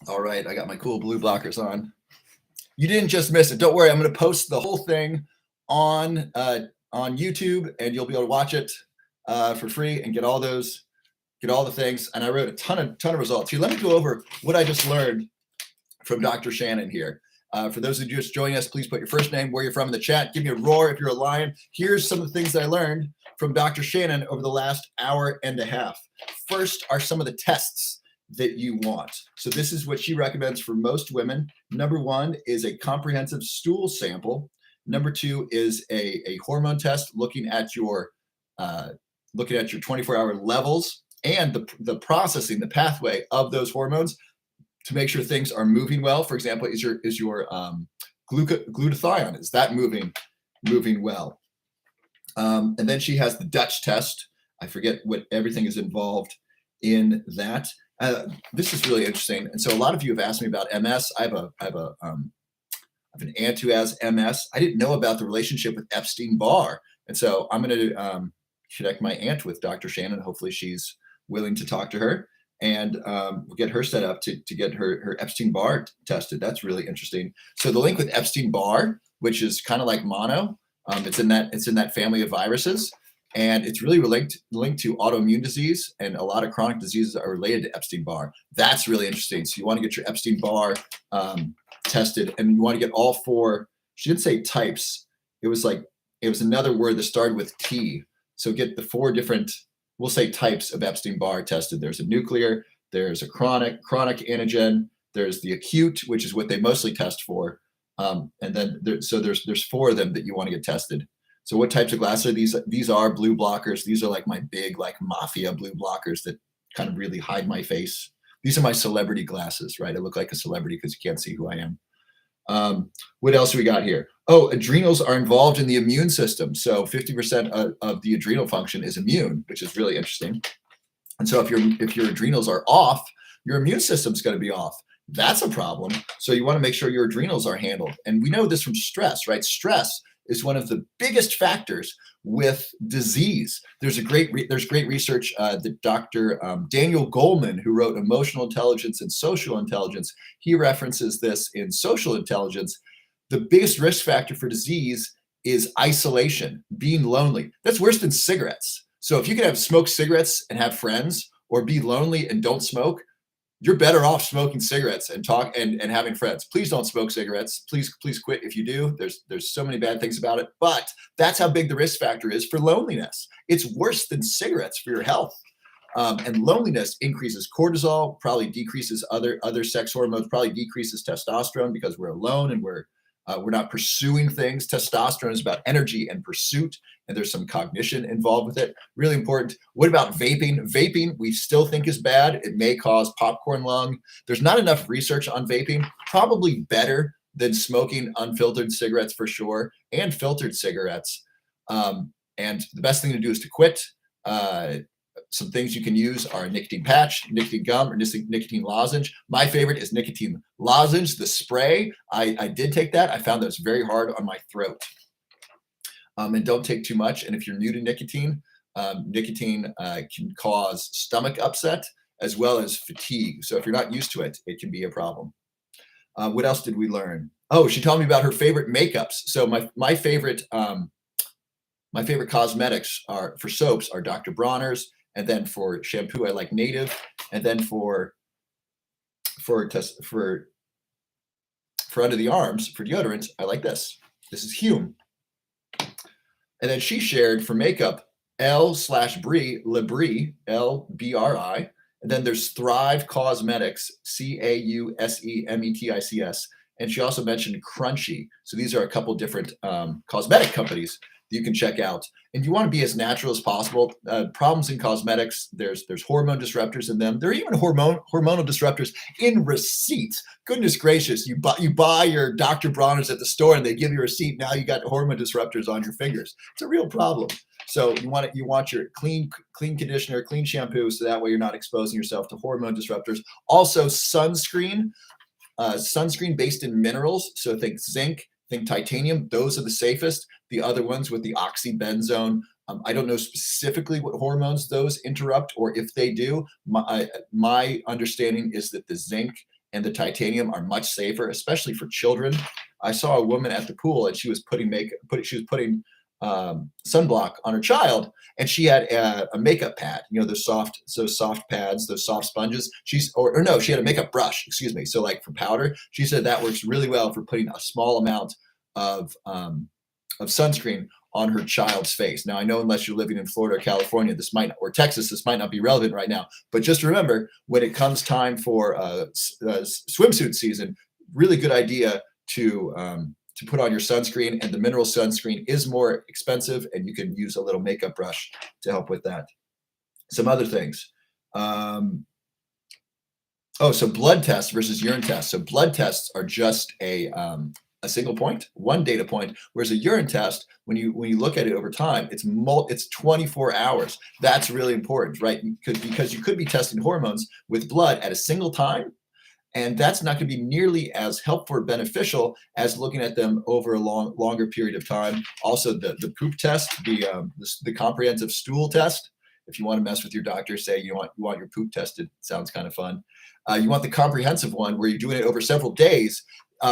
All right, I got my cool blue blockers on. You didn't just miss it. Don't worry, I'm going to post the whole thing on on YouTube, and you'll be able to watch it for free and get all the things. And I wrote a ton of results here. Let me go over what I just learned from Dr. Shannon here. For those of you just joining us, please put your first name, where you're from in the chat. Give me a roar if you're a lion. Here's some of the things that I learned from Dr. Shannon over the last hour and a half. First are some of the tests that you want. So this is what she recommends for most women. Number one is a comprehensive stool sample. Number two is a hormone test looking at your 24-hour levels and the processing, the pathway of those hormones to make sure things are moving well. For example, is your glutathione, is that moving well? And then she has the Dutch test. I forget what everything is involved in that. This is really interesting. And so a lot of you have asked me about MS. I have an aunt who has MS. I didn't know about the relationship with Epstein-Barr. And so I'm going to connect my aunt with Dr. Shannon. Hopefully she's willing to talk to her, and we'll get her set up to get her Epstein-Barr tested. That's really interesting. So the link with Epstein-Barr, which is kind of like mono, it's in that family of viruses. And it's really linked to autoimmune disease, and a lot of chronic diseases are related to Epstein-Barr. That's really interesting. So you want to get your Epstein-Barr tested, and you want to get all four. She didn't say types. It was another word that started with T. So get the four different, we'll say, types of Epstein-Barr tested. There's a nuclear, there's a chronic antigen, there's the acute, which is what they mostly test for, and then there's four of them that you want to get tested. So what types of glasses are these? These are blue blockers. These are like my big, like mafia blue blockers that kind of really hide my face. These are my celebrity glasses, right? I look like a celebrity because you can't see who I am. What else do we got here? Oh, adrenals are involved in the immune system. So 50% of the adrenal function is immune, which is really interesting. And so if your adrenals are off, your immune system's going to be off. That's a problem. So you want to make sure your adrenals are handled. And we know this from stress, right? Stress is one of the biggest factors with disease. There's great research that Dr. Daniel Goleman, who wrote Emotional Intelligence and Social Intelligence, he references this in Social Intelligence. The biggest risk factor for disease is isolation, being lonely. That's worse than cigarettes. So if you can smoke cigarettes and have friends, or be lonely and don't smoke, you're better off smoking cigarettes and talk and having friends. Please don't smoke cigarettes. Please quit if you do. There's so many bad things about it, but that's how big the risk factor is for loneliness. It's worse than cigarettes for your health. And loneliness increases cortisol, probably decreases other sex hormones, probably decreases testosterone because we're alone and we're not pursuing things. Testosterone is about energy and pursuit, and there's some cognition involved with it. Really important. What about vaping? Vaping, we still think is bad. It may cause popcorn lung. There's not enough research on vaping. Probably better than smoking unfiltered cigarettes for sure, and filtered cigarettes. And the best thing to do is to quit. Some things you can use are a nicotine patch, nicotine gum, or nicotine lozenge. My favorite is nicotine lozenge, the spray. I did take that. I found that it's very hard on my throat. And don't take too much. And if you're new to nicotine, nicotine can cause stomach upset as well as fatigue. So if you're not used to it, it can be a problem. What else did we learn? Oh, she told me about her favorite makeups. So my favorite cosmetics for soaps are Dr. Bronner's. And then for shampoo, I like Native. And then for under the arms, for deodorant, I like this. This is Hume. And then she shared for makeup, L/Bri, Labri, L-B-R-I. And then there's Thrive Cosmetics, C-A-U-S-E-M-E-T-I-C-S. And she also mentioned Crunchy. So these are a couple different cosmetic companies that you can check out. And you want to be as natural as possible. Problems in cosmetics, there's hormone disruptors in them. There are even hormonal disruptors in receipts. Goodness gracious, you buy your Dr. Bronner's at the store and they give you a receipt. Now you got hormone disruptors on your fingers. It's a real problem. So you want your clean conditioner, clean shampoo, so that way you're not exposing yourself to hormone disruptors. Also sunscreen based in minerals. So think zinc, think titanium. Those are the safest. The other ones with the oxybenzone, I don't know specifically what hormones those interrupt, or if they do. My understanding is that the zinc and the titanium are much safer, especially for children. I saw a woman at the pool and she was putting sunblock on her child, and she had a makeup pad, those soft pads, those soft sponges. Or no, she had a makeup brush, excuse me. So like for powder, she said that works really well for putting a small amount of sunscreen on her child's face. Now, I know unless you're living in Florida or California, or Texas, this might not be relevant right now. But just remember, when it comes time for swimsuit season, really good idea to put on your sunscreen. And the mineral sunscreen is more expensive, and you can use a little makeup brush to help with that. Some other things. So blood tests versus urine tests. So blood tests are just a single point, one data point, whereas a urine test, when you look at it over time, it's 24 hours. That's really important, right? Because you could be testing hormones with blood at a single time, and that's not going to be nearly as helpful or beneficial as looking at them over a longer period of time. Also, the poop test, the comprehensive stool test. If you want to mess with your doctor, say you want your poop tested. Sounds kind of fun. You want the comprehensive one where you're doing it over several days.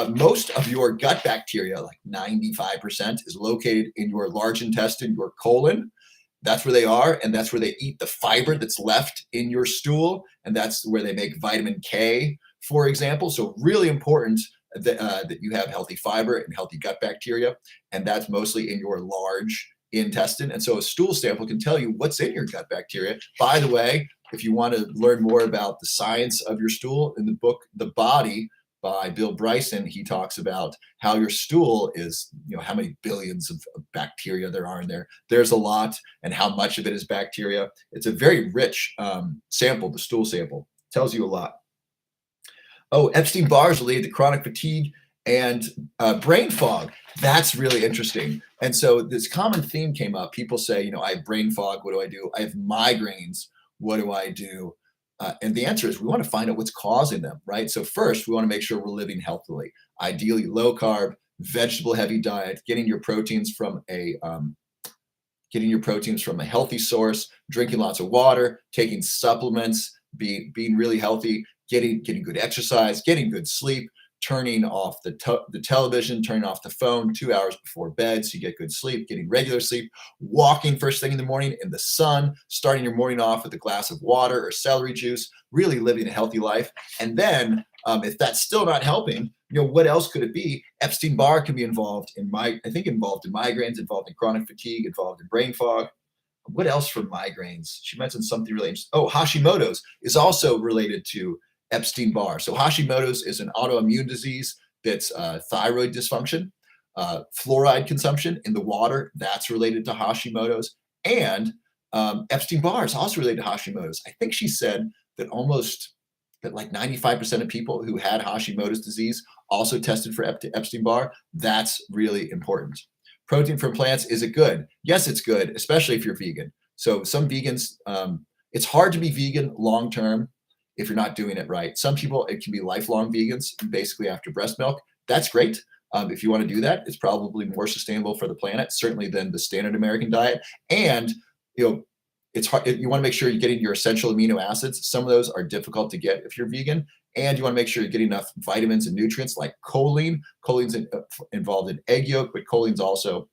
Most of your gut bacteria, like 95%, is located in your large intestine, your colon. That's where they are, and that's where they eat the fiber that's left in your stool, and that's where they make vitamin K, for example. So really important that you have healthy fiber and healthy gut bacteria, and that's mostly in your large intestine. And so a stool sample can tell you what's in your gut bacteria. By the way, if you want to learn more about the science of your stool, in the book The Body by Bill Bryson, he talks about how your stool is, how many billions of bacteria there are in there. There's a lot, and how much of it is bacteria. It's a very rich sample. The stool sample tells you a lot. Epstein-Barr is related to chronic fatigue and brain fog. That's really interesting. And so this common theme came up. People say, I have brain fog. What do I do? I have migraines. What do I do? And the answer is we want to find out what's causing them, right? So first, we want to make sure we're living healthily, ideally low carb, vegetable heavy diet, getting your proteins from a healthy source, drinking lots of water, taking supplements, being really healthy, getting good exercise, getting good sleep, turning off the television, turning off the phone 2 hours before bed so you get good sleep, getting regular sleep, walking first thing in the morning in the sun, starting your morning off with a glass of water or celery juice, really living a healthy life. And then if that's still not helping, what else could it be? Epstein-Barr can be involved in migraines, involved in chronic fatigue, involved in brain fog. What else for migraines? She mentioned something really interesting. Hashimoto's is also related to Epstein-Barr. So Hashimoto's is an autoimmune disease that's thyroid dysfunction, fluoride consumption in the water, that's related to Hashimoto's. And Epstein-Barr is also related to Hashimoto's. I think she said that like 95% of people who had Hashimoto's disease also tested for Epstein-Barr. That's really important. Protein from plants, is it good? Yes, it's good, especially if you're vegan. So some vegans, it's hard to be vegan long-term if you're not doing it right. Some people, it can be lifelong vegans, basically after breast milk. That's great. If you want to do that, it's probably more sustainable for the planet, certainly than the standard American diet. And, it's hard. You want to make sure you're getting your essential amino acids. Some of those are difficult to get if you're vegan. And you want to make sure you're getting enough vitamins and nutrients like choline. Choline's involved in egg yolk, but choline's also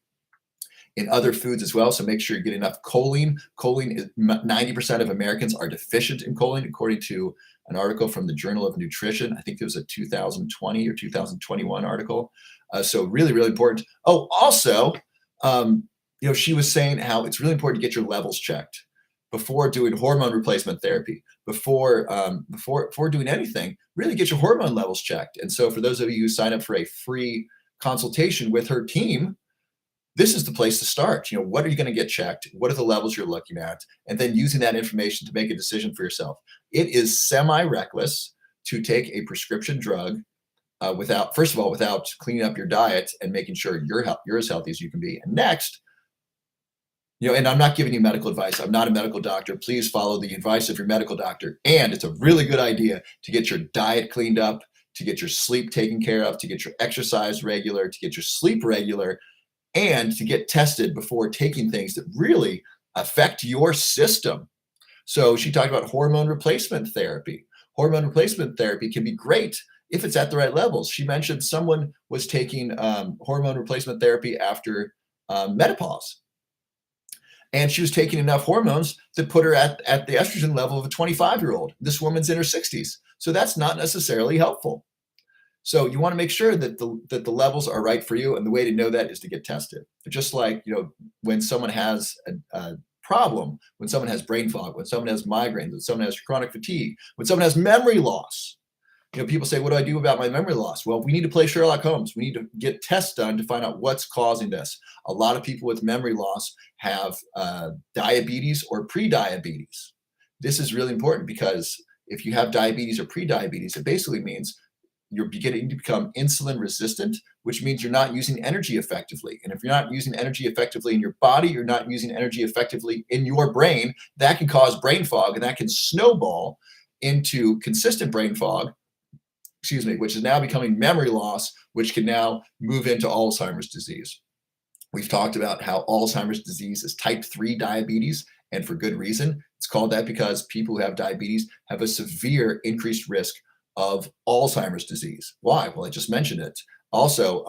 in other foods as well. So make sure you get enough choline. Choline is 90% of Americans are deficient in choline, according to an article from the Journal of Nutrition. I think it was a 2020 or 2021 article. So really, really important. Also, she was saying how it's really important to get your levels checked before doing hormone replacement therapy, before doing anything. Really get your hormone levels checked. And so for those of you who sign up for a free consultation with her team, this is the place to start. What are you going to get checked? What are the levels you're looking at? And then using that information to make a decision for yourself. It is semi-reckless to take a prescription drug without cleaning up your diet and making sure you're as healthy as you can be. And next, and I'm not giving you medical advice. I'm not a medical doctor. Please follow the advice of your medical doctor. And it's a really good idea to get your diet cleaned up, to get your sleep taken care of, to get your exercise regular, to get your sleep regular, and to get tested before taking things that really affect your system. So she talked about hormone replacement therapy. hormone replacement therapy can be great if it's at the right levels. She mentioned someone was taking hormone replacement therapy after menopause, and she was taking enough hormones to put her at the estrogen level of a 25-year-old. This woman's in her 60s. So that's not necessarily helpful. So you want to make sure that the levels are right for you, and the way to know that is to get tested. Just like, when someone has a problem, when someone has brain fog, when someone has migraines, when someone has chronic fatigue, when someone has memory loss. People say, what do I do about my memory loss? Well, we need to play Sherlock Holmes. We need to get tests done to find out what's causing this. A lot of people with memory loss have diabetes or pre-diabetes. This is really important because if you have diabetes or pre-diabetes, it basically means you're beginning to become insulin resistant, which means you're not using energy effectively. And if you're not using energy effectively in your body, you're not using energy effectively in your brain. That can cause brain fog, and that can snowball into consistent brain fog, which is now becoming memory loss, which can now move into Alzheimer's disease. We've talked about how Alzheimer's disease is type 3 diabetes, and for good reason. It's called that because people who have diabetes have a severe increased risk of Alzheimer's disease. Why? Well, I just mentioned it. Also,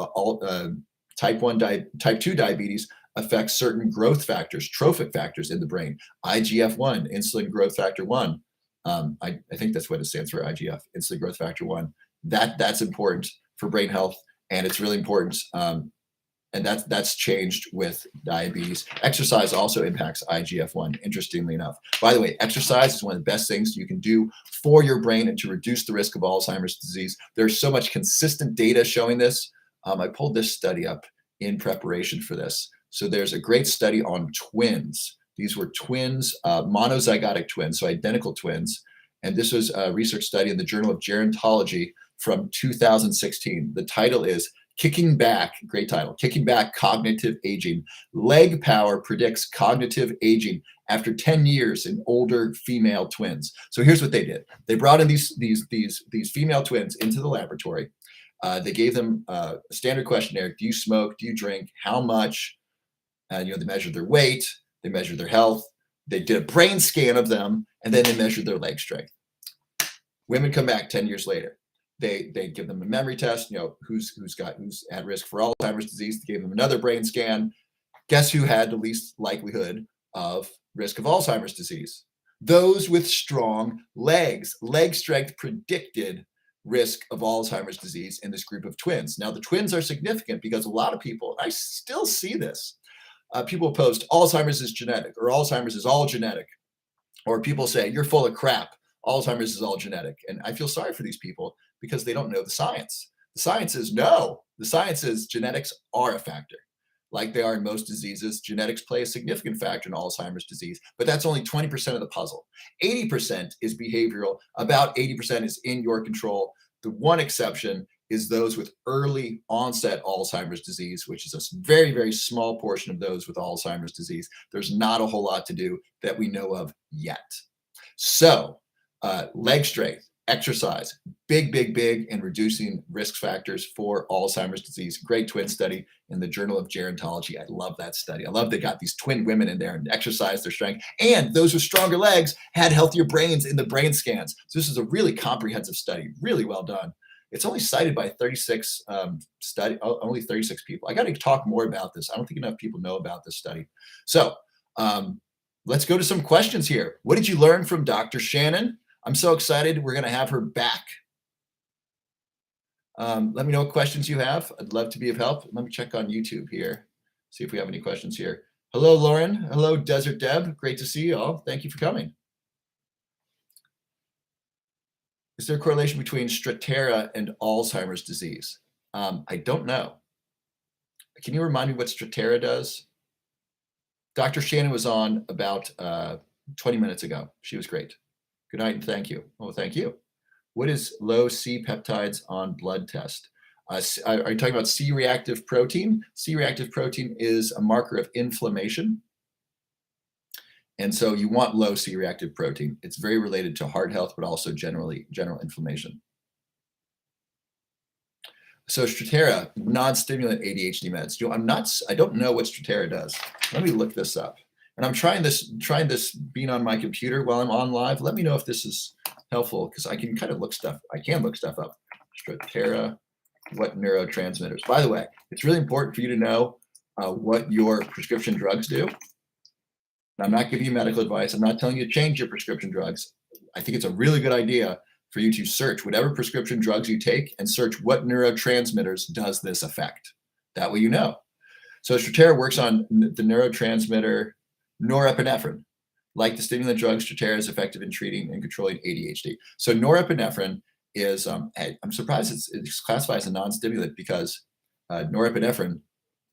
type 2 diabetes affects certain growth factors, trophic factors in the brain. IGF-1, insulin growth factor 1. I think that's what it stands for, IGF, insulin growth factor 1. That's important for brain health, and it's really important. And that's changed with diabetes. Exercise also impacts IGF-1, interestingly enough. By the way, exercise is one of the best things you can do for your brain and to reduce the risk of Alzheimer's disease. There's so much consistent data showing this. I pulled this study up in preparation for this. So there's a great study on twins. These were twins, monozygotic twins, so identical twins. And this was a research study in the Journal of Gerontology from 2016. The title is Kicking Back, great title, Kicking Back Cognitive Aging. Leg power predicts cognitive aging after 10 years in older female twins. So here's what they did. They brought in these female twins into the laboratory. They gave them a standard questionnaire. Do you smoke? Do you drink? How much? They measured their weight. They measured their health. They did a brain scan of them, and then they measured their leg strength. Women come back 10 years later. They give them a memory test, who's at risk for Alzheimer's disease. They gave them another brain scan. Guess who had the least likelihood of risk of Alzheimer's disease? Those with strong legs. Leg strength predicted risk of Alzheimer's disease in this group of twins. Now, the twins are significant because a lot of people, I still see this, people post Alzheimer's is genetic, or Alzheimer's is all genetic, or people say you're full of crap, Alzheimer's is all genetic. And I feel sorry for these people because they don't know the science. The science is no. The science is genetics are a factor. Like they are in most diseases, genetics play a significant factor in Alzheimer's disease, but that's only 20% of the puzzle. 80% is behavioral. About 80% is in your control. The one exception is those with early onset Alzheimer's disease, which is a very, very small portion of those with Alzheimer's disease. There's not a whole lot to do that we know of yet. So leg strength, exercise, big in reducing risk factors for Alzheimer's disease. Great twin study in the Journal of Gerontology. I love that study. I love they got these twin women in there and exercised their strength. And those with stronger legs had healthier brains in the brain scans. So this is a really comprehensive study, really well done. It's only cited by 36 only 36 people. I got to talk more about this. I don't think enough people know about this study. So let's go to some questions here. What did you learn from Dr. Shannon? I'm so excited. We're going to have her back. Let me know what questions you have. I'd love to be of help. Let me check on YouTube here, see if we have any questions here. Hello, Lauren. Hello, Desert Deb. Great to see you all. Thank you for coming. Is there a correlation between Strattera and Alzheimer's disease? I don't know. Can you remind me what Strattera does? Dr. Shannon was on about 20 minutes ago. She was great. Good night and thank you. Oh, thank you. What is low C peptides on blood test? Are you talking about C-reactive protein? C-reactive protein is a marker of inflammation. And so you want low C-reactive protein. It's very related to heart health, but also general inflammation. So Strattera, non-stimulant ADHD meds. I don't know what Strattera does. Let me look this up. And I'm trying this being on my computer while I'm on live. Let me know if this is helpful because I can kind of I can look stuff up. Strattera, what neurotransmitters. By the way, it's really important for you to know what your prescription drugs do. And I'm not giving you medical advice. I'm not telling you to change your prescription drugs. I think it's a really good idea for you to search whatever prescription drugs you take and search what neurotransmitters does this affect. That way you know. So Strattera works on the neurotransmitter norepinephrine. Like the stimulant drug, Strattera is effective in treating and controlling ADHD. So norepinephrine is, I'm surprised it's classified as a non-stimulant because norepinephrine,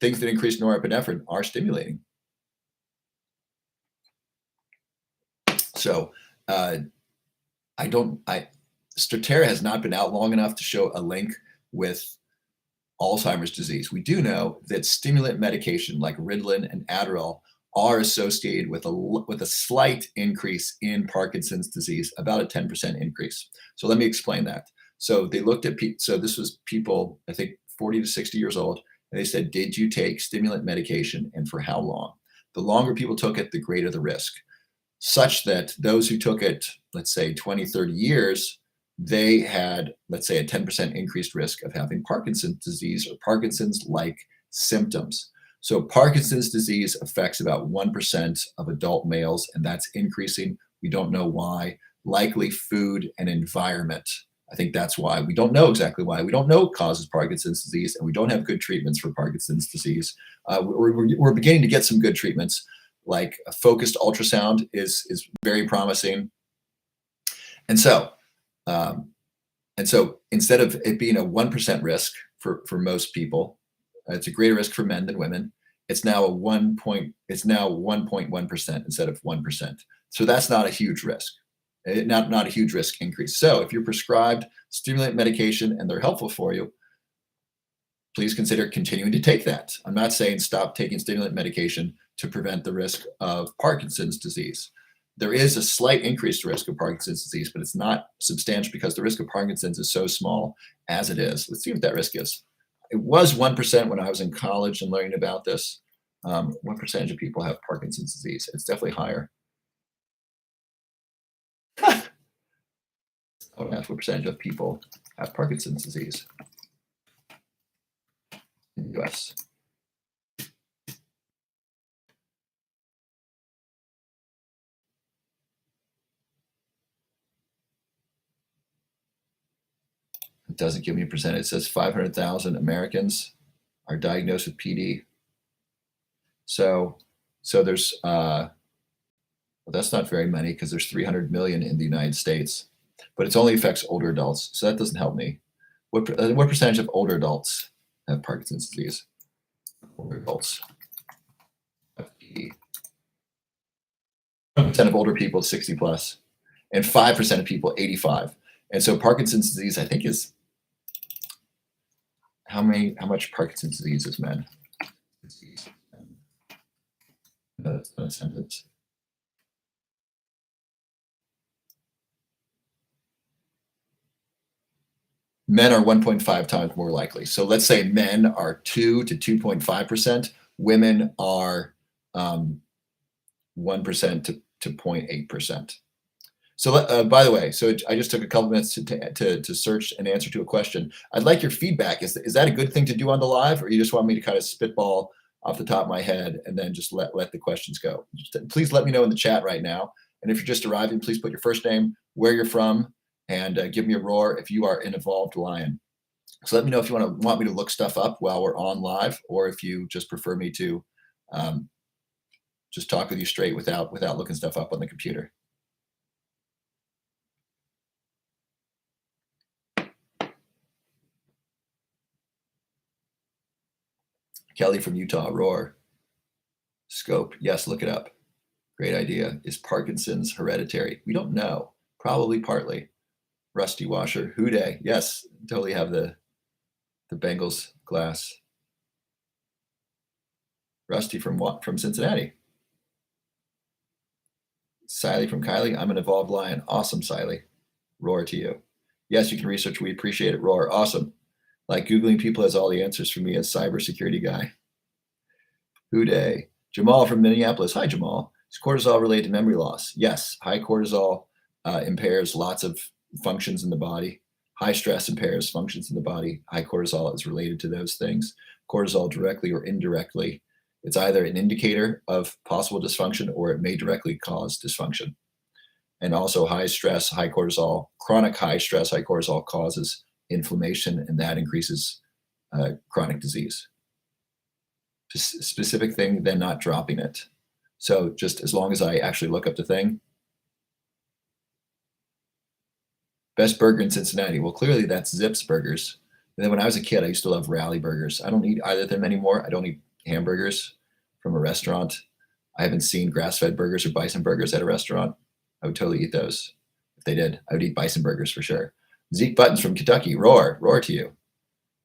things that increase norepinephrine are stimulating. So Strattera has not been out long enough to show a link with Alzheimer's disease. We do know that stimulant medication like Ritalin and Adderall are associated with a slight increase in Parkinson's disease, about a 10% increase. So let me explain that. So they looked at so this was people, I think 40 to 60 years old, and they said, did you take stimulant medication and for how long? The longer people took it, the greater the risk, such that those who took it, let's say 20, 30 years, they had, let's say, a 10% increased risk of having Parkinson's disease or Parkinson's-like symptoms. So Parkinson's disease affects about 1% of adult males, and that's increasing. We don't know why. Likely food and environment. I think that's why. We don't know exactly why. We don't know what causes Parkinson's disease, and we don't have good treatments for Parkinson's disease. We're beginning to get some good treatments, like a focused ultrasound is very promising. And so instead of it being a 1% risk for most people, it's a greater risk for men than women. It's now 1.1% instead of 1%. So that's not a huge risk, not a huge risk increase. So if you're prescribed stimulant medication and they're helpful for you, please consider continuing to take that. I'm not saying stop taking stimulant medication to prevent the risk of Parkinson's disease. There is a slight increased risk of Parkinson's disease, but it's not substantial because the risk of Parkinson's is so small as it is. Let's see what that risk is. It was 1% when I was in college and learning about this. What percentage of people have Parkinson's disease? It's definitely higher. What percentage of people have Parkinson's disease in the US? It doesn't give me a percentage. It says 500,000 Americans are diagnosed with PD. So there's, well, that's not very many because there's 300 million in the United States, but it only affects older adults. So that doesn't help me. What percentage of older adults have Parkinson's disease? Older adults have PD. 1% of older people 60 plus, and 5% of people 85. And so Parkinson's disease, I think, is how much Parkinson's disease is men? That's not a sentence. Men are 1.5 times more likely. So let's say men are 2 to 2.5%. Women are 1% to 0.8%. So by the way, so I just took a couple minutes to search an answer to a question. I'd like your feedback. Is that a good thing to do on the live, or you just want me to kind of spitball off the top of my head and then just let the questions go? Please let me know in the chat right now. And if you're just arriving, please put your first name, where you're from, and give me a roar if you are an evolved lion. So let me know if you want me to look stuff up while we're on live, or if you just prefer me to just talk with you straight without looking stuff up on the computer. Kelly from Utah, roar. Scope, yes, look it up. Great idea. Is Parkinson's hereditary? We don't know. Probably partly. Rusty Washer, Houday, yes, totally have the Bengals glass. Rusty from Cincinnati. Siley from Kylie, I'm an evolved lion. Awesome, Siley. Roar to you. Yes, you can research. We appreciate it. Roar, awesome. Like Googling people has all the answers for me as cybersecurity guy. Houday. Jamal from Minneapolis. Hi, Jamal. Is cortisol related to memory loss? Yes. High cortisol impairs lots of functions in the body. High stress impairs functions in the body. High cortisol is related to those things. Cortisol directly or indirectly, it's either an indicator of possible dysfunction or it may directly cause dysfunction. And also high stress, high cortisol, chronic high stress, high cortisol causes inflammation, and that increases chronic disease. Specific thing, then not dropping it. So just as long as I actually look up the thing. Best burger in Cincinnati. Well, clearly that's Zips Burgers. And then when I was a kid, I used to love Rally Burgers. I don't eat either of them anymore. I don't eat hamburgers from a restaurant. I haven't seen grass-fed burgers or bison burgers at a restaurant. I would totally eat those. If they did, I would eat bison burgers for sure. Zeke Buttons from Kentucky. Roar to you.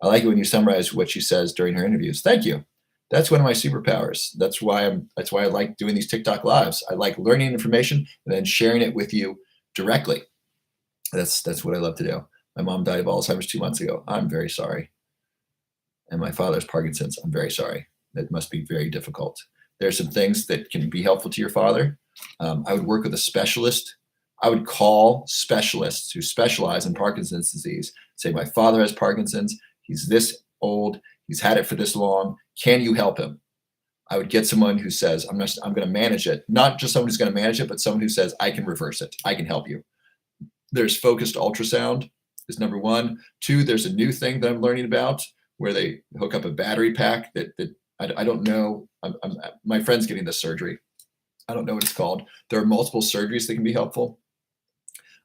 I like it when you summarize what she says during her interviews. Thank you. That's one of my superpowers. That's why I like doing these TikTok lives. I like learning information and then sharing it with you directly. That's what I love to do. My mom died of Alzheimer's 2 months ago. I'm very sorry. And my father's Parkinson's. I'm very sorry. That must be very difficult. There are some things that can be helpful to your father. I would work with a specialist. I would call specialists who specialize in Parkinson's disease. Say, my father has Parkinson's. He's this old. He's had it for this long. Can you help him? I would get someone who says, I'm going to manage it. Not just someone who's going to manage it, but someone who says, I can reverse it. I can help you. There's focused ultrasound is number one. Two, there's a new thing that I'm learning about where they hook up a battery pack that I don't know. My friend's getting this surgery. I don't know what it's called. There are multiple surgeries that can be helpful.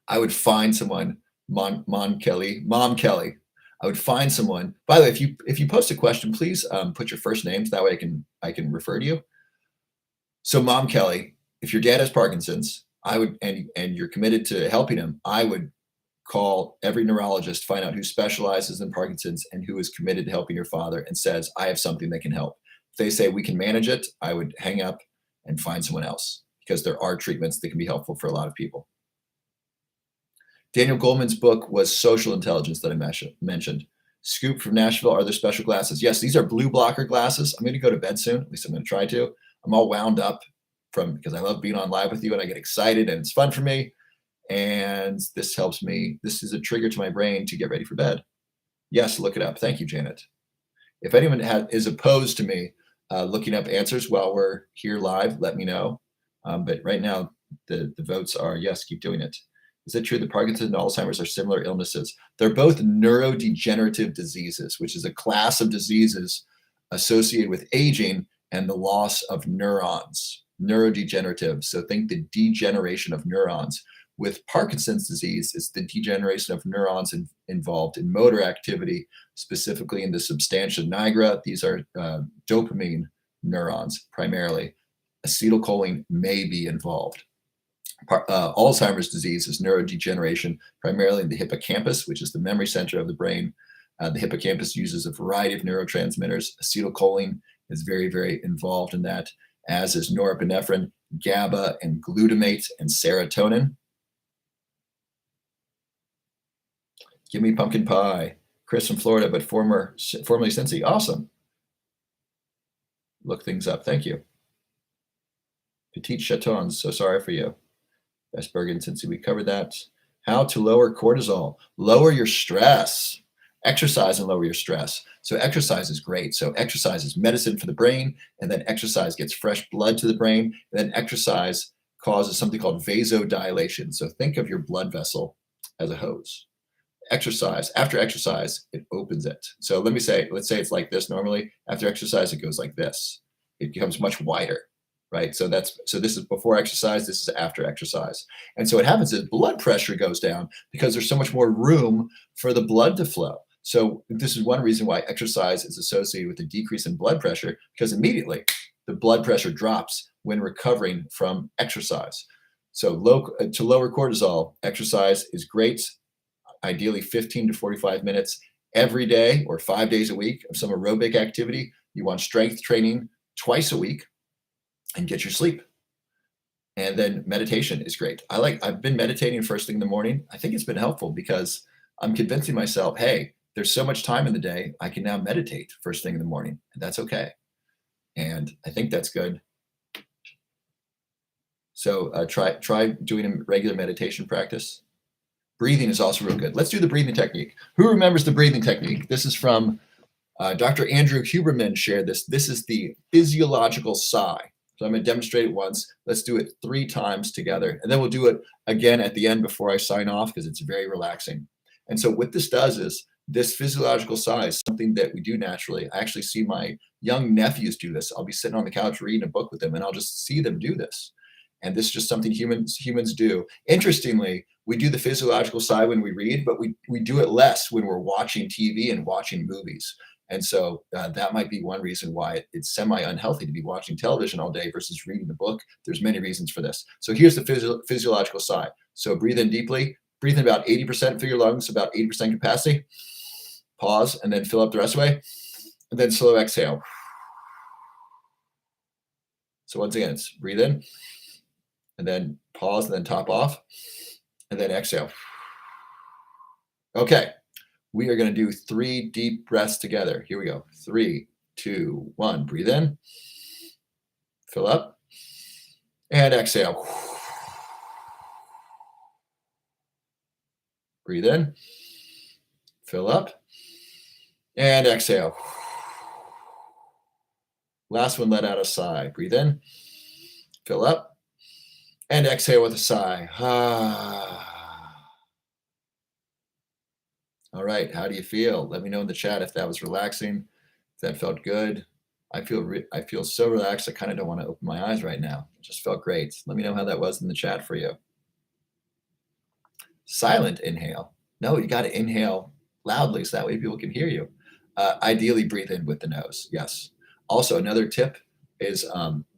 I would find someone, Mom Kelly. I would find someone. By the way, if you post a question, please put your first names. That way I can refer to you. So Mom Kelly, if your dad has Parkinson's, I would, and you're committed to helping him, I would call every neurologist, find out who specializes in Parkinson's and who is committed to helping your father and says, I have something that can help. If they say we can manage it, I would hang up and find someone else because there are treatments that can be helpful for a lot of people. Daniel Goleman's book was Social Intelligence that I mentioned. Scoop from Nashville, are there special glasses? Yes, these are blue blocker glasses. I'm going to go to bed soon. At least I'm going to try to. I'm all wound up because I love being on live with you and I get excited and it's fun for me. And this helps me. This is a trigger to my brain to get ready for bed. Yes, look it up. Thank you, Janet. If anyone is opposed to me looking up answers while we're here live, let me know. But right now, the votes are yes, keep doing it. Is it true that Parkinson's and Alzheimer's are similar illnesses? They're both neurodegenerative diseases, which is a class of diseases associated with aging and the loss of neurons. Neurodegenerative. So think the degeneration of neurons. With Parkinson's disease, it's the degeneration of neurons involved in motor activity, specifically in the substantia nigra. These are dopamine neurons primarily. Acetylcholine may be involved. Alzheimer's disease is neurodegeneration, primarily in the hippocampus, which is the memory center of the brain. The hippocampus uses a variety of neurotransmitters. Acetylcholine is very, very involved in that, as is norepinephrine, GABA, and glutamate, and serotonin. Give me pumpkin pie. Chris from Florida, but formerly Cincy. Awesome. Look things up. Thank you. Petite Chatons. So sorry for you. Best burger in Cincy. We covered that. How to lower cortisol. Lower your stress. Exercise and lower your stress. So exercise is great. So exercise is medicine for the brain, and then exercise gets fresh blood to the brain, and then exercise causes something called vasodilation. So think of your blood vessel as a hose. After exercise, it opens it. So let's say it's like this normally. After exercise, it goes like this. It becomes much wider, right? So this is before exercise, this is after exercise. And so what happens is blood pressure goes down because there's so much more room for the blood to flow. So this is one reason why exercise is associated with a decrease in blood pressure, because immediately the blood pressure drops when recovering from exercise. So to lower cortisol, exercise is great. Ideally 15 to 45 minutes every day or 5 days a week of some aerobic activity. You want strength training twice a week and get your sleep. And then meditation is great. I've been meditating first thing in the morning. I think it's been helpful because I'm convincing myself, hey, there's so much time in the day. I can now meditate first thing in the morning, and that's okay. And I think that's good. So try doing a regular meditation practice. Breathing is also real good. Let's do the breathing technique. Who remembers the breathing technique? This is from Dr. Andrew Huberman shared this. This is the physiological sigh. So I'm going to demonstrate it once. Let's do it 3 times together. And then we'll do it again at the end before I sign off because it's very relaxing. And so what this does is this physiological sigh is something that we do naturally. I actually see my young nephews do this. I'll be sitting on the couch reading a book with them and I'll just see them do this. And this is just something humans do. Interestingly, we do the physiological sigh when we read, but we do it less when we're watching TV and watching movies. And so that might be one reason why it's semi-unhealthy to be watching television all day versus reading the book. There's many reasons for this. So here's the physiological sigh. So breathe in deeply, breathe in about 80% for your lungs, about 80% capacity. Pause, and then fill up the rest of the way. And then slow exhale. So once again, it's breathe in, and then pause, and then top off, and then exhale. Okay. We are going to do 3 deep breaths together. Here we go. 3, 2, 1. Breathe in. Fill up. And exhale. Breathe in. Fill up. And exhale. Last one, let out a sigh. Breathe in. Fill up. And exhale with a sigh. All right, how do you feel? Let me know in the chat if that was relaxing, if that felt good. I feel so relaxed. I kind of don't want to open my eyes right now. It just felt great. Let me know how that was in the chat for you. Silent inhale. No, you got to inhale loudly so that way people can hear you. Ideally, breathe in with the nose. Yes. Also, another tip is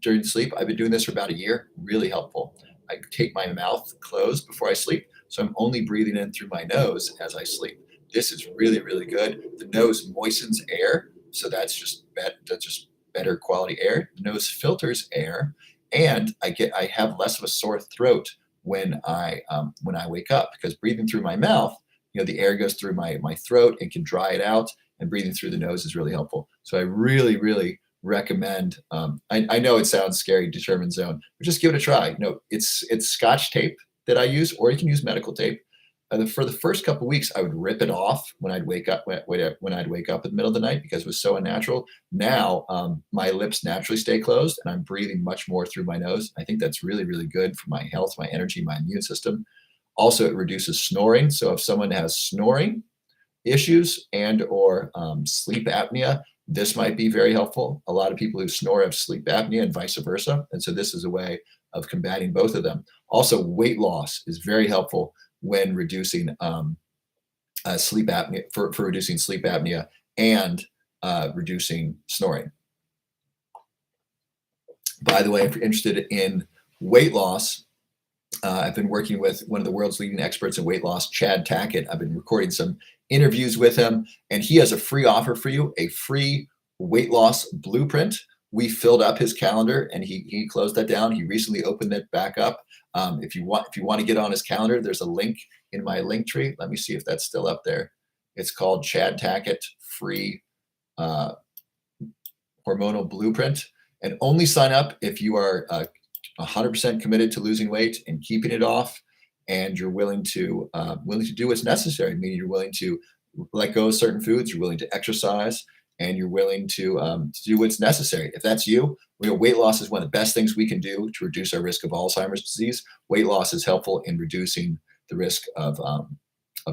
during sleep. I've been doing this for about a year. Really helpful. I take my mouth closed before I sleep, so I'm only breathing in through my nose as I sleep. This is really, really good. The nose moistens air, so that's just better quality air. The nose filters air, and I have less of a sore throat when I wake up, because breathing through my mouth, the air goes through my throat and can dry it out, and breathing through the nose is really helpful. So I really, really recommend. I know it sounds scary, determined zone, but just give it a try. It's Scotch tape that I use, or you can use medical tape. For the first couple of weeks, I would rip it off when I'd wake up in the middle of the night because it was so unnatural. Now my lips naturally stay closed, and I'm breathing much more through my nose. I think that's really, really good for my health, my energy, my immune system. Also, it reduces snoring. So if someone has snoring issues or sleep apnea, this might be very helpful. A lot of people who snore have sleep apnea and vice versa. And so this is a way of combating both of them. Also, weight loss is very helpful when reducing sleep apnea, for reducing sleep apnea and reducing snoring. By the way, if you're interested in weight loss, I've been working with one of the world's leading experts in weight loss, Chad Tackett. I've been recording some interviews with him, and he has a free offer for you, a free weight loss blueprint. We filled up his calendar, and he closed that down. He recently opened it back up. If you want to get on his calendar, there's a link in my link tree. Let me see if that's still up there. It's called Chad Tackett Free Hormonal Blueprint, and only sign up if you are 100% committed to losing weight and keeping it off, and you're willing to do what's necessary. Meaning you're willing to let go of certain foods, you're willing to exercise, and you're willing to do what's necessary. If that's you, weight loss is one of the best things we can do to reduce our risk of Alzheimer's disease. Weight loss is helpful in reducing the risk of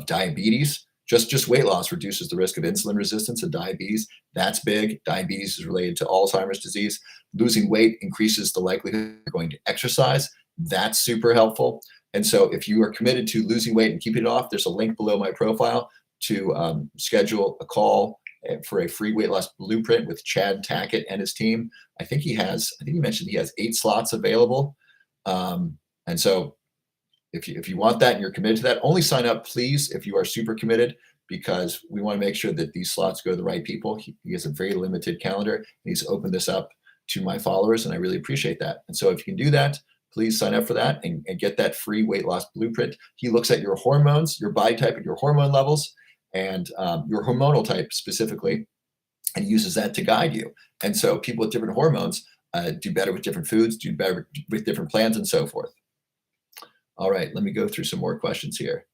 diabetes. Just weight loss reduces the risk of insulin resistance and diabetes. That's big. Diabetes is related to Alzheimer's disease. Losing weight increases the likelihood you're going to exercise. That's super helpful. And so if you are committed to losing weight and keeping it off, there's a link below my profile to schedule a call for a free weight loss blueprint with Chad Tackett and his team. I think he mentioned he has 8 slots available. And so if you want that and you're committed to that, only sign up, please, if you are super committed, because we want to make sure that these slots go to the right people. He has a very limited calendar, and he's opened this up to my followers, and I really appreciate that. And so if you can do that, please sign up for that and get that free weight loss blueprint. He looks at your hormones, your body type, and your hormone levels, and your hormonal type specifically, and uses that to guide you. And so people with different hormones do better with different foods, do better with different plans, and so forth. All right, let me go through some more questions here.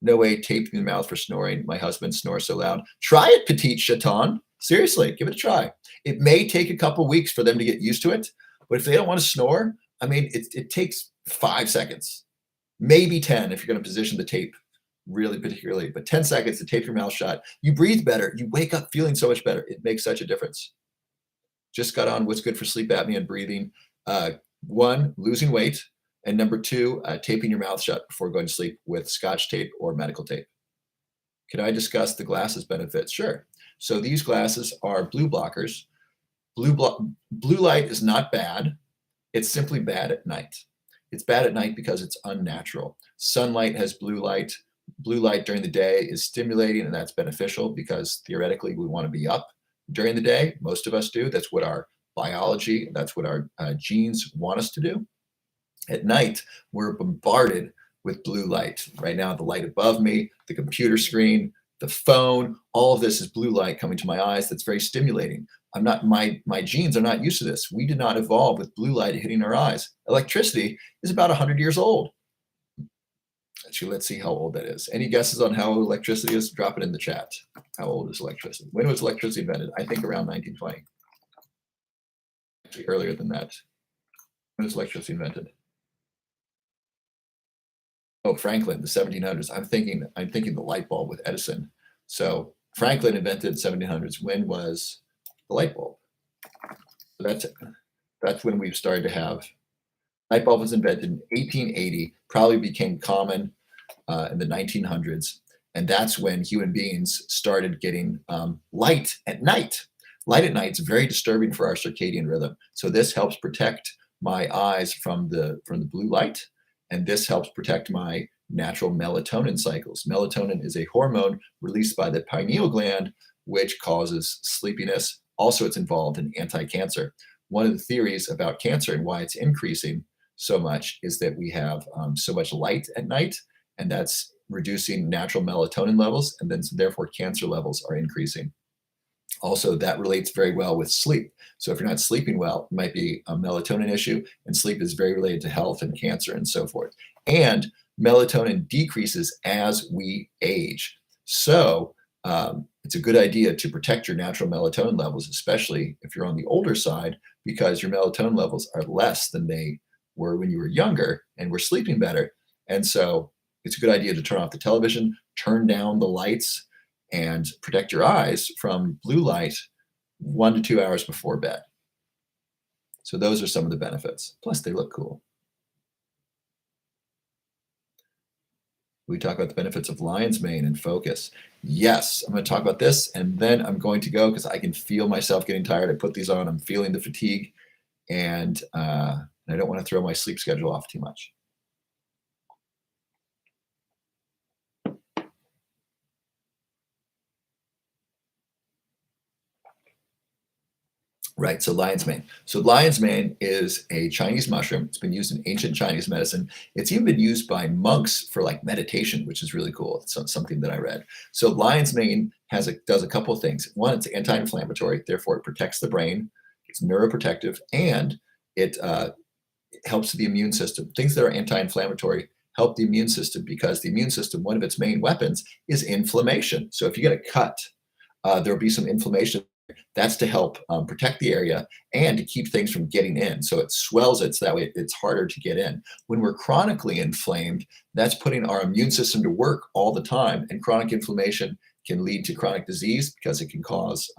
No way taping the mouth for snoring. My husband snores so loud. Try it, petite chaton. Seriously, give it a try. It may take a couple weeks for them to get used to it, but if they don't want to snore, I mean, it takes 5 seconds, maybe 10 if you're going to position the tape really particularly, but 10 seconds to tape your mouth shut. You breathe better. You wake up feeling so much better. It makes such a difference. Just got on what's good for sleep apnea and breathing. One, losing weight. And number two, taping your mouth shut before going to sleep with Scotch tape or medical tape. Can I discuss the glasses benefits? Sure. So these glasses are blue blockers. Blue light is not bad. It's simply bad at night. It's bad at night because it's unnatural. Sunlight has blue light. Blue light during the day is stimulating, and that's beneficial because theoretically we want to be up during the day. Most of us do. That's what our biology, that's what our genes want us to do. At night, we're bombarded with blue light. Right now, the light above me, the computer screen, the phone, all of this is blue light coming to my eyes. That's very stimulating. My genes are not used to this. We did not evolve with blue light hitting our eyes. Electricity is about 100 years old. Actually, let's see how old that is. Any guesses on how old electricity is? Drop it in the chat. How old is electricity? When was electricity invented? I think around 1920. Actually, earlier than that. When was electricity invented? Oh, Franklin, the 1700s. I'm thinking the light bulb with Edison. So Franklin invented 1700s. When was the light bulb? So that's when we started to have light bulb was invented in 1880. Probably became common in the 1900s, and that's when human beings started getting light at night. Light at night is very disturbing for our circadian rhythm. So this helps protect my eyes from the blue light. And this helps protect my natural melatonin cycles. Melatonin is a hormone released by the pineal gland, which causes sleepiness. Also, it's involved in anti-cancer. One of the theories about cancer and why it's increasing so much is that we have so much light at night, and that's reducing natural melatonin levels, and then so therefore cancer levels are increasing. Also, that relates very well with sleep. So if you're not sleeping well, it might be a melatonin issue, and sleep is very related to health and cancer and so forth. And melatonin decreases as we age. So it's a good idea to protect your natural melatonin levels, especially if you're on the older side, because your melatonin levels are less than they were when you were younger and we're sleeping better. And so it's a good idea to turn off the television, turn down the lights, and protect your eyes from blue light 1 to 2 hours before bed. So those are some of the benefits. Plus, they look cool. We talk about the benefits of lion's mane and focus. Yes, I'm going to talk about this, and then I'm going to go because I can feel myself getting tired. I put these on. I'm feeling the fatigue, and I don't want to throw my sleep schedule off too much. Right, so lion's mane. So lion's mane is a Chinese mushroom. It's been used in ancient Chinese medicine. It's even been used by monks for like meditation, which is really cool. It's something that I read. So lion's mane does a couple of things. One, it's anti-inflammatory, therefore it protects the brain. It's neuroprotective, and it helps the immune system. Things that are anti-inflammatory help the immune system because the immune system, one of its main weapons is inflammation. So if you get a cut, there'll be some inflammation. That's to help protect the area and to keep things from getting in. So it swells it so that way it's harder to get in. When we're chronically inflamed, that's putting our immune system to work all the time. And chronic inflammation can lead to chronic disease because it can cause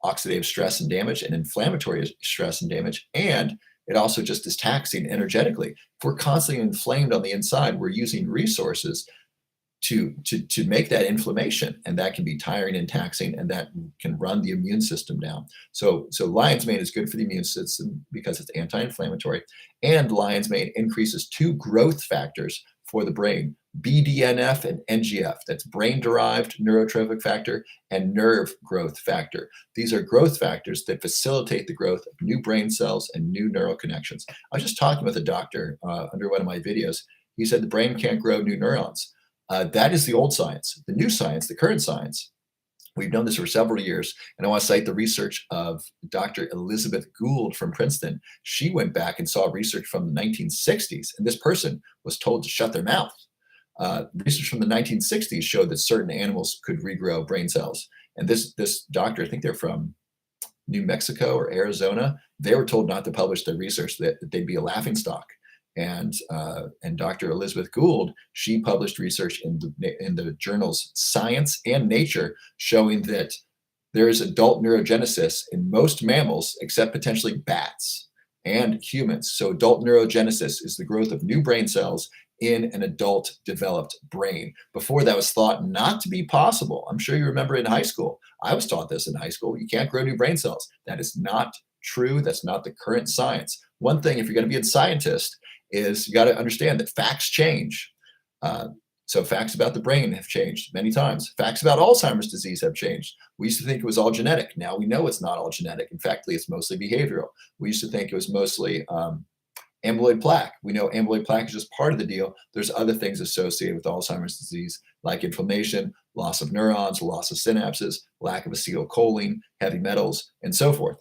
oxidative stress and damage and inflammatory stress and damage. And it also just is taxing energetically. If we're constantly inflamed on the inside, we're using resources to make that inflammation, and that can be tiring and taxing, and that can run the immune system down. So lion's mane is good for the immune system because it's anti-inflammatory, and lion's mane increases 2 growth factors for the brain: BDNF and NGF. That's brain-derived neurotrophic factor and nerve growth factor. These are growth factors that facilitate the growth of new brain cells and new neural connections. I was just talking with a doctor under one of my videos. He said the brain can't grow new neurons. That is the old science. The new science, the current science, We've known this for several years, and I want to cite the research of Dr. Elizabeth Gould from Princeton. She went back and saw research from the 1960s, and this person was told to shut their mouth. Research from the 1960s showed that certain animals could regrow brain cells, and this doctor, I think they're from New Mexico or Arizona, they were told not to publish their research, that they'd be a laughingstock. And Dr. Elizabeth Gould, she published research in the journals Science and Nature, showing that there is adult neurogenesis in most mammals, except potentially bats and humans. So adult neurogenesis is the growth of new brain cells in an adult developed brain. Before, that was thought not to be possible. I'm sure you remember in high school. I was taught this in high school. You can't grow new brain cells. That is not true. That's not the current science. One thing, if you're going to be a scientist, is you got to understand that facts change. So facts about the brain have changed many times. Facts about Alzheimer's disease have changed. We used to think it was all genetic. Now we know it's not all genetic. In fact, it's mostly behavioral. We used to think it was mostly amyloid plaque. We know amyloid plaque is just part of the deal. There's other things associated with Alzheimer's disease, like inflammation, loss of neurons, loss of synapses, lack of acetylcholine, heavy metals, and so forth.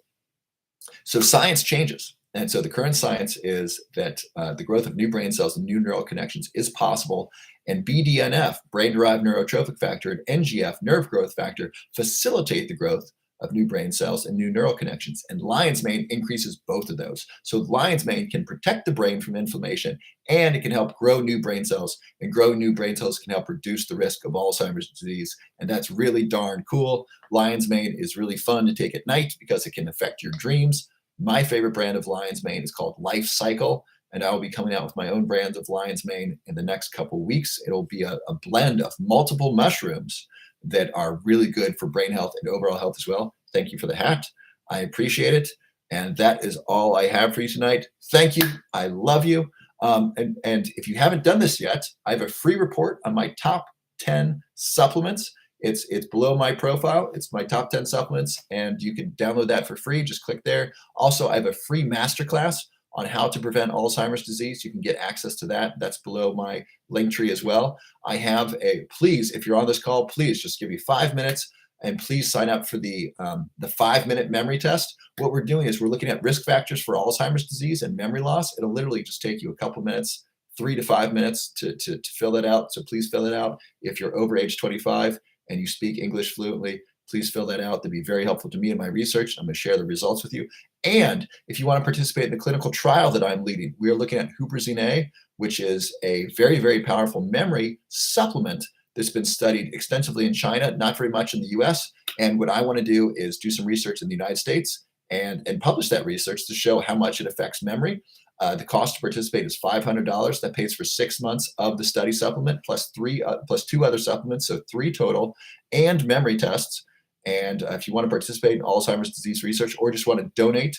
So science changes. And so the current science is that the growth of new brain cells and new neural connections is possible. And BDNF, brain-derived neurotrophic factor, and NGF, nerve growth factor, facilitate the growth of new brain cells and new neural connections. And lion's mane increases both of those. So lion's mane can protect the brain from inflammation, and it can help grow new brain cells. And growing new brain cells can help reduce the risk of Alzheimer's disease. And that's really darn cool. Lion's mane is really fun to take at night because it can affect your dreams. My favorite brand of lion's mane is called Life Cycle, and I will be coming out with my own brand of lion's mane in the next couple of weeks. It'll be a blend of multiple mushrooms that are really good for brain health and overall health as well. Thank you for the hat. I appreciate it. And that is all I have for you tonight. Thank you. I love you. And if you haven't done this yet, I have a free report on my top 10 supplements. It's below my profile. It's my top 10 supplements, and you can download that for free. Just click there. Also, I have a free masterclass on how to prevent Alzheimer's disease. You can get access to that. That's below my link tree as well. I have please, if you're on this call, please just give me 5 minutes, and please sign up for the 5-minute memory test. What we're doing is we're looking at risk factors for Alzheimer's disease and memory loss. It'll literally just take you a couple minutes, 3 to 5 minutes to fill that out. So please fill it out. If you're over age 25 and you speak English fluently, please fill that out. That'd be very helpful to me in my research. I'm going to share the results with you. And if you want to participate in the clinical trial that I'm leading, we are looking at huperzine A, which is a very, very powerful memory supplement that's been studied extensively in China, not very much in the US. And what I want to do is do some research in the United States and publish that research to show how much it affects memory. The cost to participate is $500. That pays for 6 months of the study supplement plus 2 other supplements, so 3 total, and memory tests. And if you want to participate in Alzheimer's disease research, or just want to donate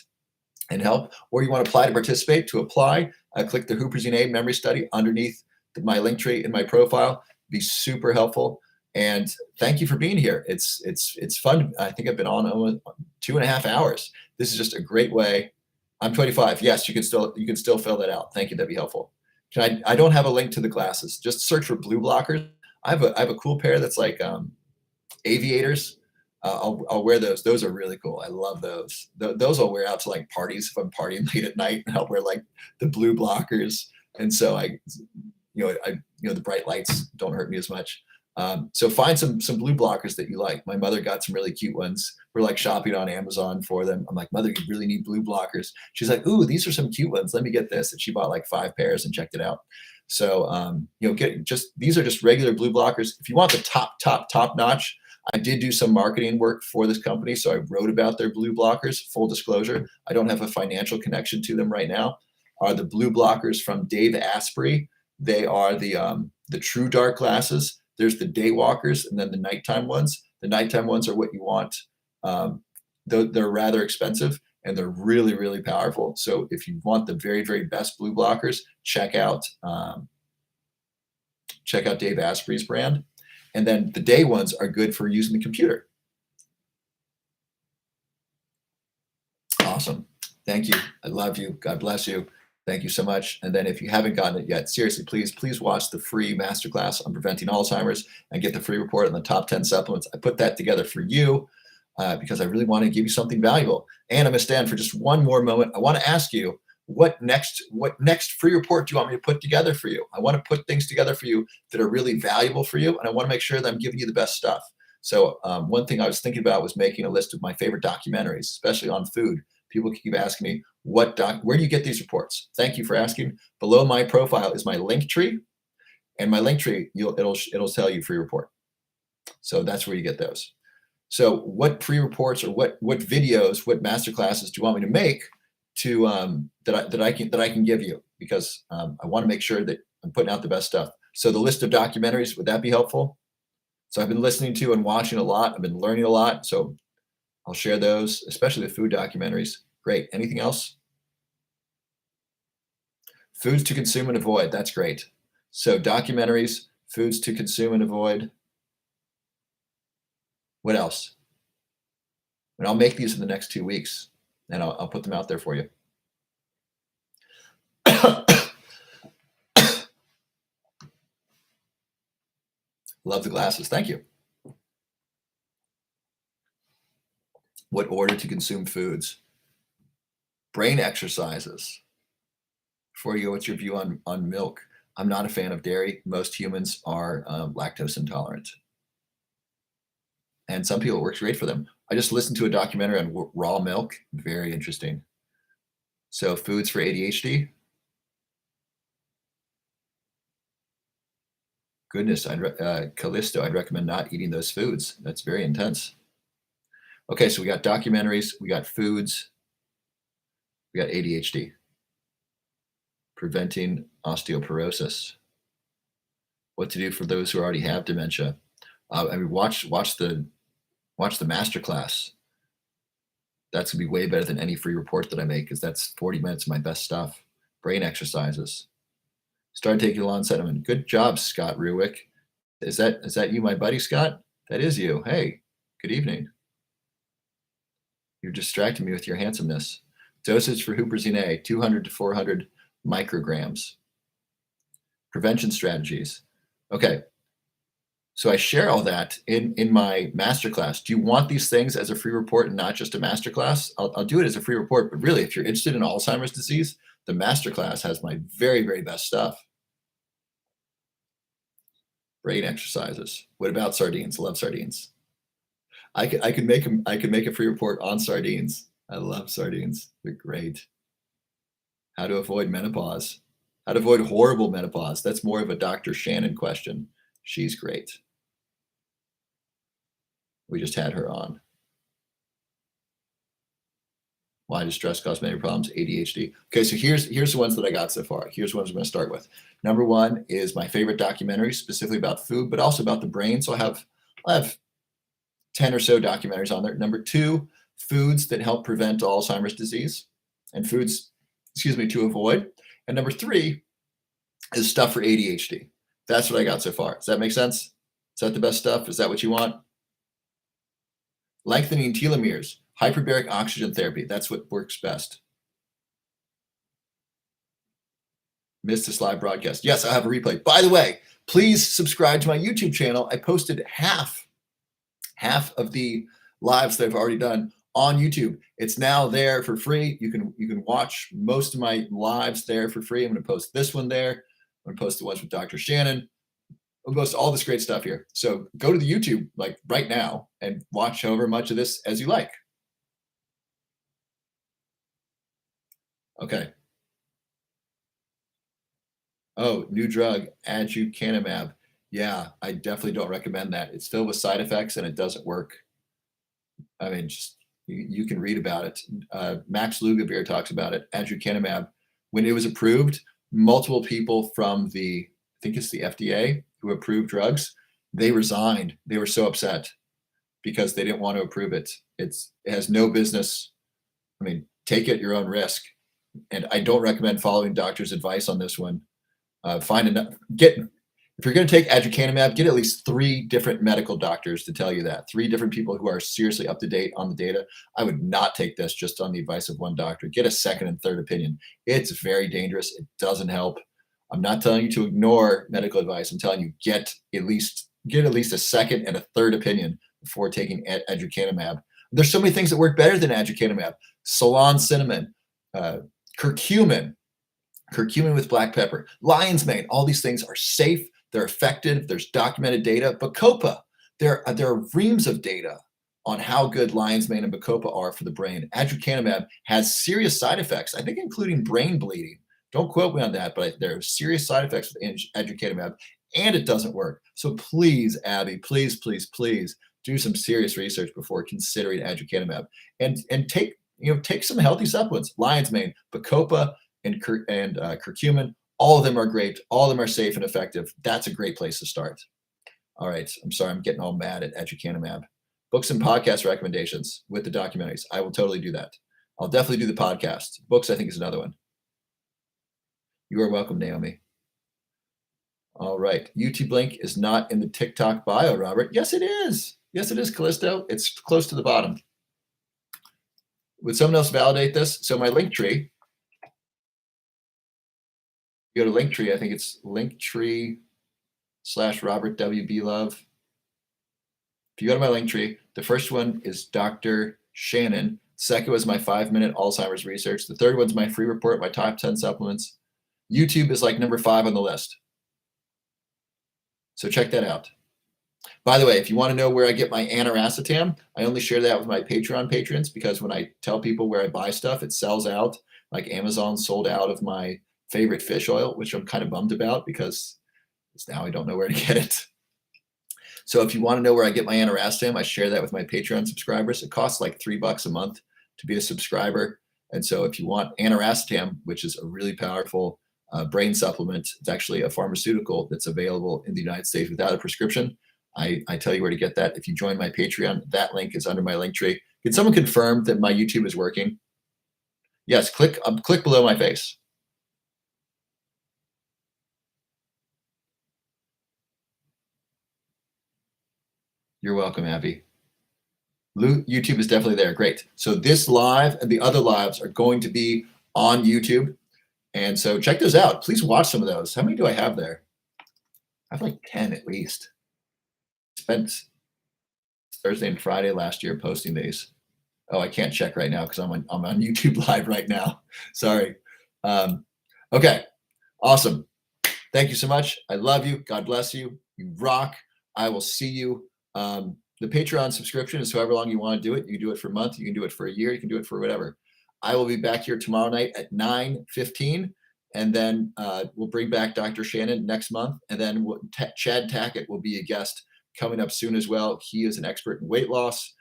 and help, or you want to apply to participate, click the huperzine A memory study underneath my link tree in my profile. Be super helpful. And thank you for being here. It's fun. I think I've been on almost 2.5 hours. This is just a great way. I'm 25. Yes, you can still fill that out. Thank you. That'd be helpful. I don't have a link to the glasses. Just search for blue blockers. I have a cool pair that's like aviators. I'll wear those. Those are really cool. I love those. Those I'll wear out to like parties if I'm partying late at night, and I'll wear like the blue blockers. And so the bright lights don't hurt me as much. So find some blue blockers that you like. My mother got some really cute ones. We're like shopping on Amazon for them. I'm like, Mother, you really need blue blockers. She's like, ooh, these are some cute ones. Let me get this. And she bought like 5 pairs and checked it out. So, these are just regular blue blockers. If you want the top notch, I did do some marketing work for this company. So I wrote about their blue blockers. Full disclosure, I don't have a financial connection to them right now. Are the blue blockers from Dave Asprey. They are the true dark glasses. There's the day walkers and then the nighttime ones. The nighttime ones are what you want. They're rather expensive and they're really, really powerful. So if you want the very, very best blue blockers, check out Dave Asprey's brand. And then the day ones are good for using the computer. Awesome. Thank you. I love you. God bless you. Thank you so much. And then if you haven't gotten it yet, seriously, please watch the free masterclass on preventing Alzheimer's and get the free report on the top 10 supplements. I put that together for you because I really want to give you something valuable. And I'm going to stand for just one more moment. I want to ask you, what next free report do you want me to put together for you? I want to put things together for you that are really valuable for you. And I want to make sure that I'm giving you the best stuff. So one thing I was thinking about was making a list of my favorite documentaries, especially on food. People keep asking me, where do you get these reports? Thank you for asking. Below my profile is my link tree, and my link tree, it'll tell you free report. So that's where you get those. So what free reports or what videos, what master classes do you want me to make to that I can give you? Because I want to make sure that I'm putting out the best stuff. So the list of documentaries, would that be helpful? So I've been listening to and watching a lot. I've been learning a lot. So I'll share those, especially the food documentaries. Great. Anything else? Foods to consume and avoid. That's great. So documentaries, foods to consume and avoid. What else? And I'll make these in the next 2 weeks, and I'll put them out there for you. Love the glasses. Thank you. What order to consume foods? Brain exercises. Before you go, what's your view on milk? I'm not a fan of dairy. Most humans are lactose intolerant. And some people, it works great for them. I just listened to a documentary on raw milk. Very interesting. So foods for ADHD. Goodness, Callisto, I'd recommend not eating those foods. That's very intense. Okay, so we got documentaries, we got foods, we got ADHD. Preventing osteoporosis. What to do for those who already have dementia. I mean, watch the masterclass. That's gonna be way better than any free report that I make, because that's 40 minutes of my best stuff. Brain exercises. Start taking lawn sediment. Good job, Scott Ruick. Is that you, my buddy Scott? That is you. Hey, good evening. You're distracting me with your handsomeness. Dosage for huperzine A, 200 to 400 micrograms. Prevention strategies. Okay. So I share all that in my masterclass. Do you want these things as a free report and not just a masterclass? I'll do it as a free report, but really, if you're interested in Alzheimer's disease, the masterclass has my very, very best stuff. Brain exercises. What about sardines? Love sardines. I could make a free report on sardines. I love sardines. They're great. How to avoid menopause. How to avoid horrible menopause. That's more of a Dr. Shannon question. She's great. We just had her on. Why does stress cause many problems? ADHD. Okay, so here's the ones that I got so far. Here's the ones I'm going to start with. Number one is my favorite documentary, specifically about food, but also about the brain. So I have 10 or so documentaries on there. Number two, foods that help prevent Alzheimer's disease, and foods, to avoid. And number three is stuff for ADHD. That's what I got so far. Does that make sense? Is that the best stuff? Is that what you want? Lengthening telomeres, hyperbaric oxygen therapy. That's what works best. Missed this live broadcast. Yes, I have a replay. By the way, please subscribe to my YouTube channel. I posted half of the lives that I've already done on YouTube. It's now there for free. You can watch most of my lives there for free. I'm going to post this one there. I'm going to post the ones with Dr. Shannon. I'll post all this great stuff here. So go to the YouTube like right now and watch however much of this as you like. Okay. Oh, new drug, aducanumab. Yeah, I definitely don't recommend that. It's filled with side effects and it doesn't work. I mean, just you can read about it. Max Lugavere talks about it. Aducanumab, when it was approved, multiple people from I think it's the FDA who approved drugs, they resigned. They were so upset because they didn't want to approve it. It has no business. I mean, take it at your own risk. And I don't recommend following doctor's advice on this one. If you're going to take aducanumab, get at least 3 different medical doctors to tell you that. 3 different people who are seriously up to date on the data. I would not take this just on the advice of one doctor. Get a second and third opinion. It's very dangerous. It doesn't help. I'm not telling you to ignore medical advice. I'm telling you get at least a second and a third opinion before taking aducanumab. There's so many things that work better than aducanumab. Ceylon cinnamon, uh, curcumin, curcumin with black pepper, lion's mane. All these things are safe. They're effective. There's documented data. Bacopa, there are reams of data on how good lion's mane and bacopa are for the brain. Aducanumab has serious side effects, I think, including brain bleeding. Don't quote me on that, but there are serious side effects with aducanumab, and it doesn't work. So please, Abby, please, please, please do some serious research before considering aducanumab, and take some healthy supplements. Lion's mane, bacopa, and curcumin. All of them are great. All of them are safe and effective. That's a great place to start. All right. I'm sorry. I'm getting all mad at aducanumab. Books and podcast recommendations with the documentaries. I will totally do that. I'll definitely do the podcast. Books, I think, is another one. You are welcome, Naomi. All right. YouTube link is not in the TikTok bio, Robert. Yes, it is. Yes, it is, Callisto. It's close to the bottom. Would someone else validate this? So my link tree, you go to Linktree. I think it's Linktree/Robert W.B. Love. If you go to my Linktree, the first one is Dr. Shannon. Second was my 5-minute Alzheimer's research. The third one's my free report, my top 10 supplements. YouTube is like number 5 on the list. So check that out. By the way, if you want to know where I get my aniracetam, I only share that with my Patreon patrons, because when I tell people where I buy stuff, it sells out. Like Amazon sold out of my favorite fish oil, which I'm kind of bummed about because now I don't know where to get it. So if you want to know where I get my aniracetam, I share that with my Patreon subscribers. It costs like $3 a month to be a subscriber. And so if you want aniracetam, which is a really powerful brain supplement, it's actually a pharmaceutical that's available in the United States without a prescription. I tell you where to get that. If you join my Patreon, that link is under my link tree. Can someone confirm that my YouTube is working? Yes, click below my face. You're welcome, Abby. YouTube is definitely there. Great. So this live and the other lives are going to be on YouTube. And so check those out. Please watch some of those. How many do I have there? I have like 10 at least. Spent Thursday and Friday last year posting these. Oh, I can't check right now because I'm on YouTube live right now. Sorry. Okay. Awesome. Thank you so much. I love you. God bless you. You rock. I will see you. The Patreon subscription is however long you want to do it. You can do it for a month. You can do it for a year. You can do it for whatever. I will be back here tomorrow night at 9:15, and then we'll bring back Dr. Shannon next month, and then Chad Tackett will be a guest coming up soon as well. He is an expert in weight loss.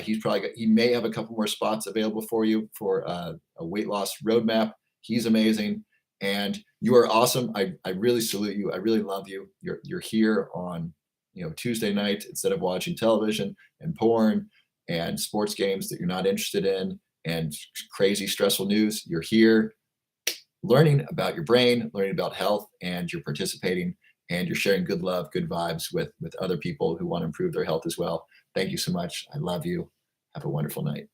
He may have a couple more spots available for you for a weight loss roadmap. He's amazing, and you are awesome. I really salute you. I really love you. You're here on Tuesday night instead of watching television and porn and sports games that you're not interested in and crazy stressful news. You're here learning about your brain, learning about health, and you're participating and you're sharing good love, good vibes with other people who want to improve their health as well. Thank you so much. I love you. Have a wonderful night.